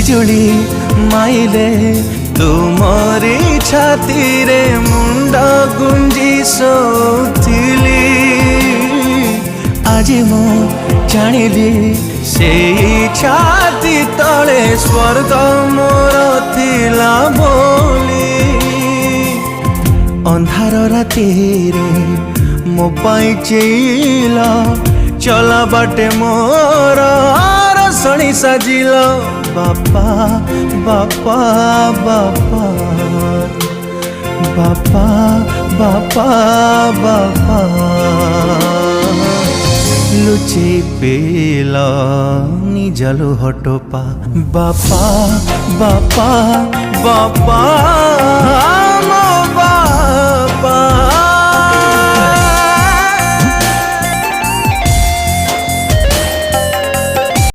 बिजुली माइले तुमरी छाती रे मुंड गुंजी सोथिली आज मु जानिली से छाती तले स्वर्ग मोर थिला बोली अंधार राति रे मो पाई चेला चला बाटे मोर रसणी साजिल बापा बापा बापा बापा बापा बापा लुचे पेला निजलो हटोपा बापा बापा बापा मो बापा।